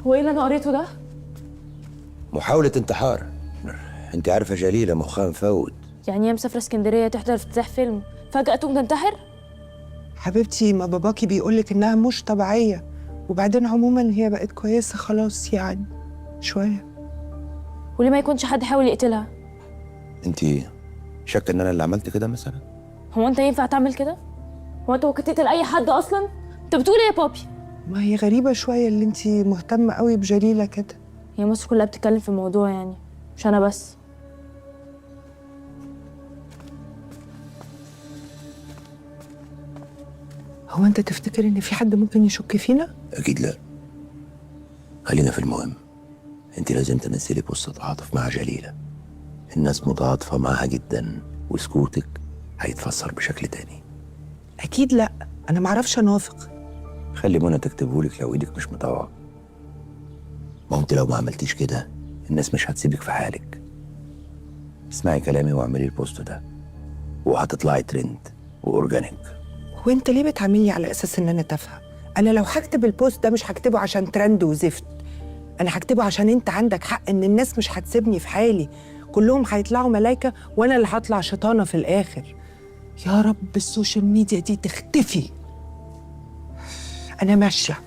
هو ايه اللي انا قريته ده؟ محاولة انتحار. انت عارفة جليلة مخها مفوت. يعني هي مسافرة اسكندرية تحضر افتتاح فيلم فجأة تقوم تنتحر؟ حبيبتي، ما باباكي بيقولك إنها مش طبيعية، وبعدين عموما هي بقت كويسة خلاص يعني شوية. وليه ما يكونش حد حاول يقتلها؟ انت شاكة ان انا اللي عملت كده مثلا؟ هو انت ينفع تعمل كده؟ هو انت ممكن تقتل اي حد اصلا؟ انت بتقول ايه يا بابي؟ ما هي غريبة شوية اللي انتي مهتمة قوي بجليلة كده. هي مصر كلها بتتكلم في الموضوع يعني، مش انا بس. هو انت تفتكر ان في حد ممكن يشك فينا؟ اكيد لا. خلينا في المهم. انت لازم تمثلي قصة تعاطف مع جليلة. الناس متعاطفة معاها جدا، وسكوتك هيتفسر بشكل تاني. اكيد لا، انا معرفش انافق. خلي منى تكتبهولك لو ايدك مش مطوعة. ما انت لو ما عملتيش كده الناس مش هتسيبك في حالك. اسمعي كلامي واعملي البوست ده وهتطلعي ترند واورجانيك. هو انت ليه بتعاملني على اساس ان انا تافهه؟ انا لو هكتب البوست ده مش هكتبه عشان ترند وزفت، انا هكتبه عشان انت عندك حق ان الناس مش هتسيبني في حالي، كلهم هيطلعوا ملايكه وانا اللي هطلع شيطانه في الاخر. يا رب السوشيال ميديا دي تختفي. انا ماشيه.